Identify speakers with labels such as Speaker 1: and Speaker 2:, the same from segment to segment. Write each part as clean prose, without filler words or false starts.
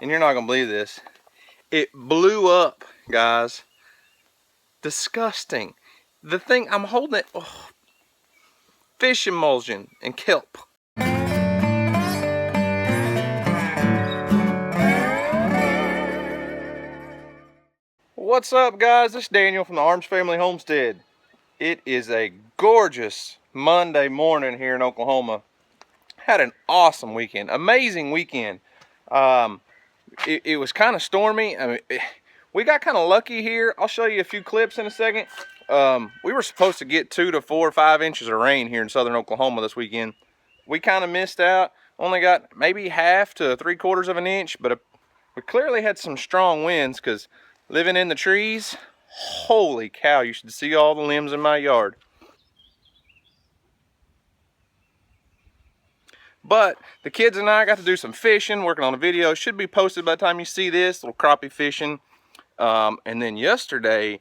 Speaker 1: and you're not gonna believe this, it blew up, guys. Disgusting. The thing, I'm holding it, oh, fish emulsion and kelp. What's up, guys? This is Daniel from the Arms Family Homestead. It is a gorgeous Monday morning here in Oklahoma. Had an awesome weekend, amazing weekend. It was kind of stormy. I mean, we got kind of lucky here. I'll show you a few clips in a second. We were supposed to get 2 to 4 or 5 inches of rain here in southern Oklahoma this weekend. We kind of missed out. Only got maybe half to 3/4 of an inch, but we clearly had some strong winds because living in the trees, holy cow, you should see all the limbs in my yard. But the kids and I got to do some fishing, working on a video. It should be posted by the time you see this, little crappie fishing. And then yesterday,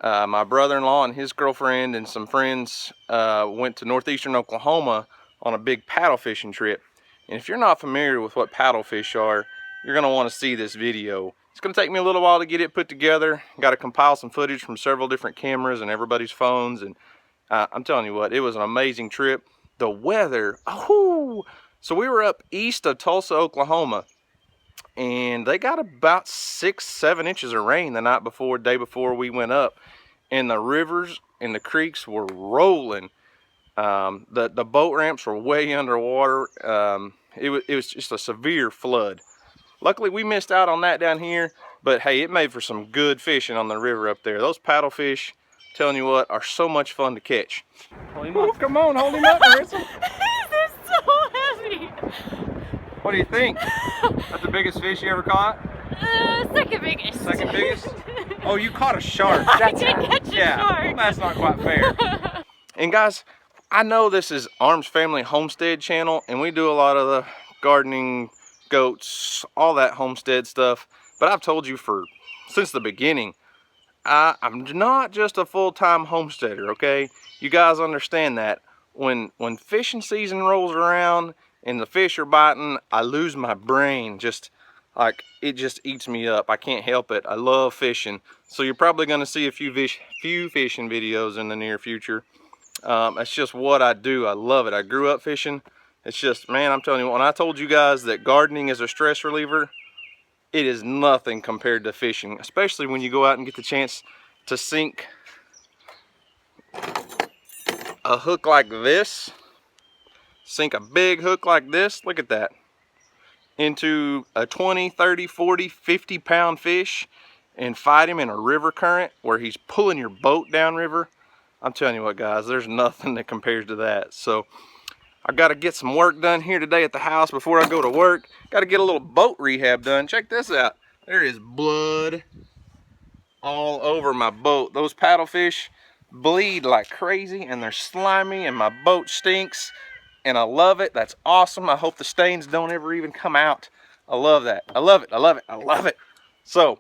Speaker 1: my brother-in-law and his girlfriend and some friends went to northeastern Oklahoma on a big paddle fishing trip. And if you're not familiar with what paddle fish are, you're gonna wanna see this video. It's gonna take me a little while to get it put together. Got to compile some footage from several different cameras and everybody's phones. And I'm telling you what, it was an amazing trip. The weather, oh, so we were up east of Tulsa, Oklahoma, and they got about 6, 7 inches of rain the night before, day before we went up, and the rivers and the creeks were rolling. The boat ramps were way underwater. It was just a severe flood. Luckily, we missed out on that down here, but hey, it made for some good fishing on the river up there. Those paddlefish, telling you what, are so much fun to catch. Ooh, come on, hold him up, Marissa.
Speaker 2: They're so heavy.
Speaker 1: What do you think? That's the biggest fish you ever caught?
Speaker 2: Second biggest.
Speaker 1: Second biggest? Oh, you caught a shark.
Speaker 2: I did catch a shark.
Speaker 1: That's not quite fair. And guys, I know this is Arms Family Homestead channel, and we do a lot of the gardening, goats, all that homestead stuff. But I've told you since the beginning, I'm not just a full-time homesteader, okay? You guys understand that. When fishing season rolls around and the fish are biting, I lose my brain. Just like, it just eats me up. I can't help it. I love fishing. So you're probably gonna see a few fishing videos in the near future. It's just what I do. I love it. I grew up fishing. It's just, man, I'm telling you, when I told you guys that gardening is a stress reliever, it is nothing compared to fishing, especially when you go out and get the chance to sink a hook like this, sink a big hook like this, look at that, into a 20, 30, 40, 50 pound fish and fight him in a river current where he's pulling your boat downriver. I'm telling you what, guys, there's nothing that compares to that. So I got to get some work done here today at the house before I go to work. Got to get a little boat rehab done. Check this out. There is blood all over my boat. Those paddlefish bleed like crazy and they're slimy and my boat stinks. And I love it. That's awesome. I hope the stains don't ever even come out. I love that. I love it. I love it. I love it. So,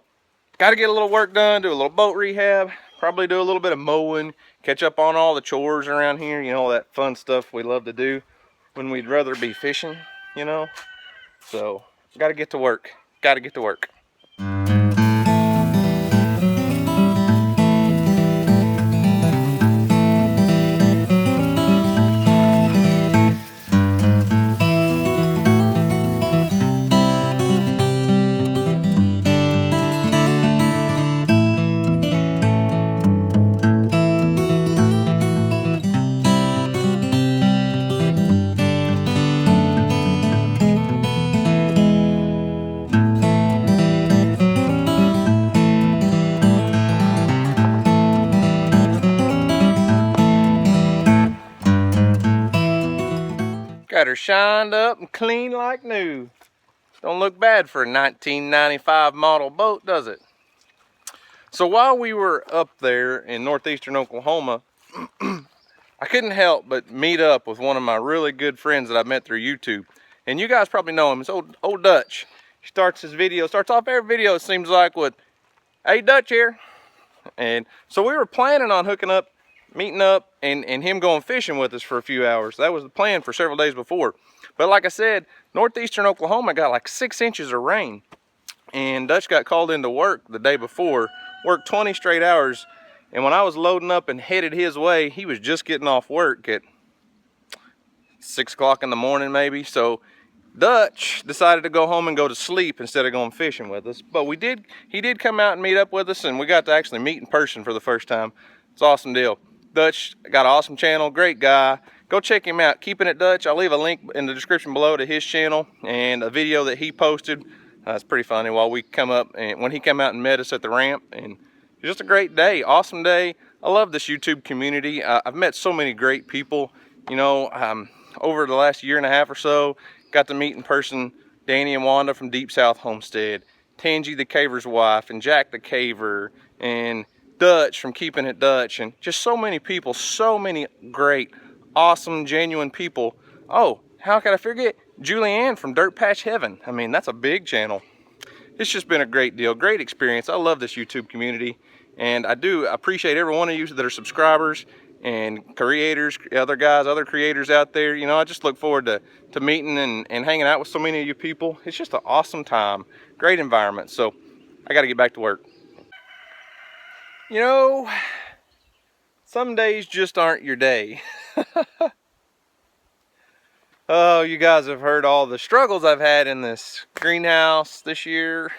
Speaker 1: got to get a little work done, do a little boat rehab, probably do a little bit of mowing, catch up on all the chores around here. You know, all that fun stuff we love to do when we'd rather be fishing, you know. So, got to get to work. Got to get to work. Got her shined up and clean like new. Don't look bad for a 1995 model boat, does it? So while we were up there in northeastern Oklahoma, I couldn't help but meet up with one of my really good friends that I met through YouTube. And you guys probably know him. It's old Dutch. He starts off every video, it seems like, with, "Hey, Dutch here." And so we were planning on hooking up, meeting up, and him going fishing with us for a few hours. That was the plan for several days before. But like I said, northeastern Oklahoma got like 6 inches of rain. and Dutch got called into work the day before, worked 20 straight hours, and when I was loading up and headed his way, he was just getting off work at 6 o'clock in the morning maybe. So Dutch decided to go home and go to sleep instead of going fishing with us. But he did come out and meet up with us, and we got to actually meet in person for the first time. It's an awesome deal. Dutch got an awesome channel, great guy. Go check him out, Keeping It Dutch. I'll leave a link in the description below to his channel and a video that he posted. It's pretty funny while we come up and when he came out and met us at the ramp, and just a great day, awesome day. I love this YouTube community. I've met so many great people, you know, over the last year and a half or so. Got to meet in person Danny and Wanda from Deep South Homestead, Tangy the Caver's wife, and Jack the Caver, and Dutch from Keeping It Dutch, and just so many people, so many great, awesome, genuine people. Oh, how could I forget Julianne from Dirt Patch Heaven? I mean, that's a big channel. It's just been a great deal, great experience. I love this YouTube community, and I do appreciate every one of you that are subscribers and creators, other guys, other creators out there. You know, I just look forward to meeting and hanging out with so many of you people. It's just an awesome time, great environment. So I got to get back to work. You know, some days just aren't your day. Oh, you guys have heard all the struggles I've had in this greenhouse this year.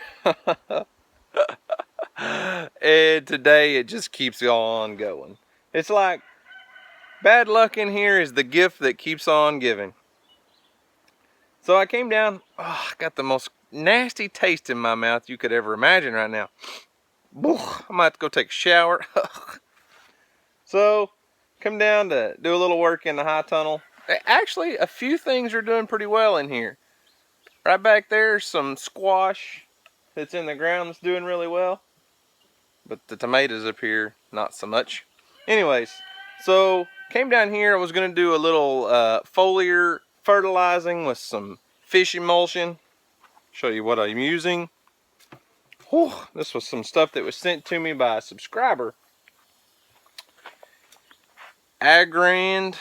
Speaker 1: And today it just keeps on going. It's like bad luck in here is the gift that keeps on giving. So I came down, I got the most nasty taste in my mouth you could ever imagine right now. I might have to go take a shower. So, come down to do a little work in the high tunnel. Actually, a few things are doing pretty well in here. Right back there's some squash that's in the ground that's doing really well. But the tomatoes up here, not so much. Anyways, so came down here. I was going to do a little foliar fertilizing with some fish emulsion. Show you what I'm using. Whew, this was some stuff that was sent to me by a subscriber. Agrand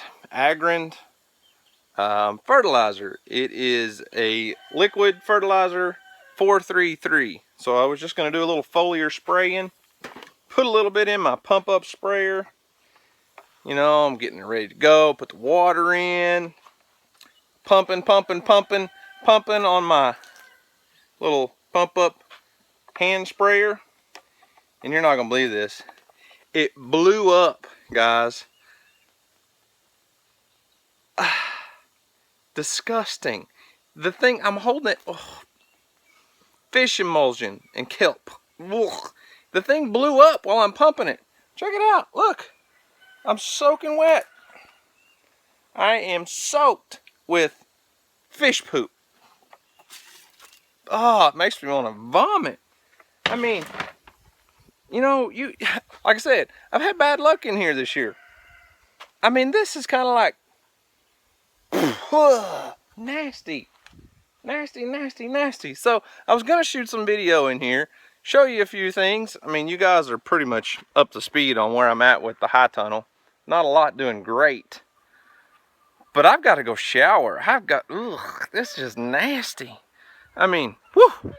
Speaker 1: fertilizer. It is a liquid fertilizer 433. So I was just going to do a little foliar spraying. Put a little bit in my pump up sprayer. You know, I'm getting ready to go. Put the water in. Pumping on my little pump up hand sprayer. And you're not going to believe this. It blew up, guys. Disgusting. The thing I'm holding it, fish emulsion and kelp. Ugh. The thing blew up while I'm pumping it. Check it out. Look, I'm soaking wet. I am soaked with fish poop. Oh, it makes me want to vomit. I mean, you know, like I said, I've had bad luck in here this year. I mean, this is kind of like nasty. So I was gonna shoot some video in here, show you a few things. I mean, you guys are pretty much up to speed on where I'm at with the high tunnel. Not a lot doing great, but I've got to go shower. This is just nasty. I mean, whew. I'm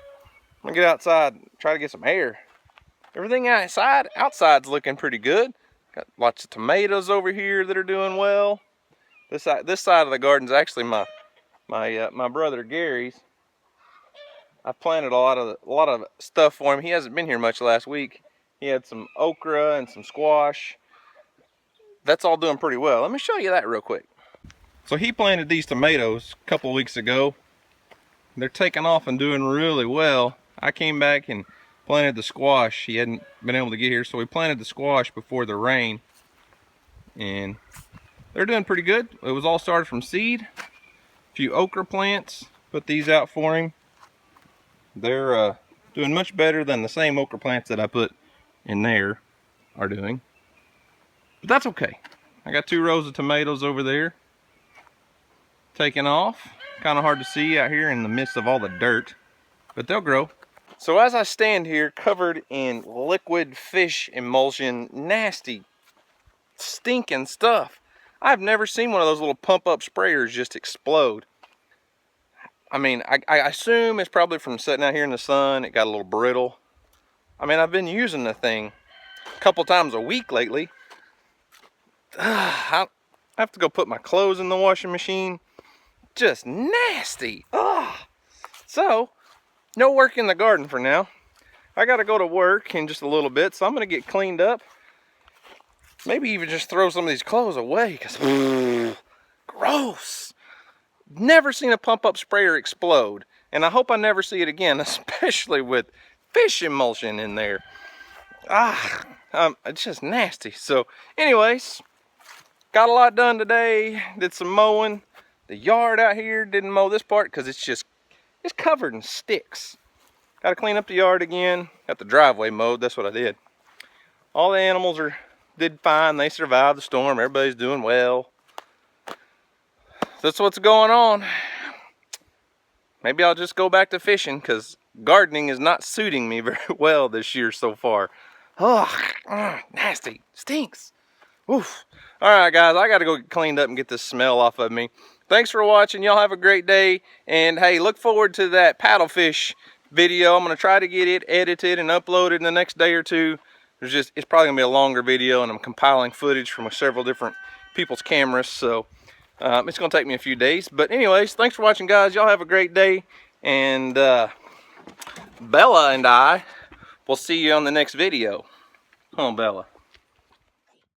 Speaker 1: gonna get outside, try to get some air. Everything outside's looking pretty good. Got lots of tomatoes over here that are doing well. This side of the garden's actually my brother Gary's. I planted a lot of stuff for him. He hasn't been here much last week. He had some okra and some squash. That's all doing pretty well. Let me show you that real quick. So he planted these tomatoes a couple weeks ago. They're taking off and doing really well. I came back and planted the squash. He hadn't been able to get here, so we planted the squash before the rain. And they're doing pretty good. It was all started from seed. A few okra plants, put these out for him. They're doing much better than the same okra plants that I put in there are doing. But that's okay. I got 2 rows of tomatoes over there taking off. Kind of hard to see out here in the midst of all the dirt, but they'll grow. So as I stand here covered in liquid fish emulsion, nasty, stinking stuff, I've never seen one of those little pump up sprayers just explode. I mean, I assume it's probably from sitting out here in the sun. It got a little brittle. I mean, I've been using the thing a couple times a week lately. I have to go put my clothes in the washing machine. Just nasty. So, no work in the garden for now. I gotta go to work in just a little bit, so I'm gonna get cleaned up. Maybe even just throw some of these clothes away, because gross. Never seen a pump up sprayer explode, and I hope I never see it again, especially with fish emulsion in there. It's just nasty. So anyways, got a lot done today. Did some mowing. The yard out here, didn't mow this part because it's covered in sticks. Got to clean up the yard again. Got the driveway mowed. That's what I did. All the animals did fine. They survived the storm. Everybody's doing well. That's what's going on. Maybe I'll just go back to fishing because gardening is not suiting me very well this year so far. Nasty. Stinks. Oof. Alright guys, I gotta go get cleaned up and get this smell off of me. Thanks for watching. Y'all have a great day. And hey, look forward to that paddlefish video. I'm gonna try to get it edited and uploaded in the next day or two. It's probably gonna be a longer video, and I'm compiling footage from several different people's cameras, so it's gonna take me a few days. But anyways, thanks for watching guys. Y'all have a great day. And Bella and I will see you on the next video. Come on, Bella.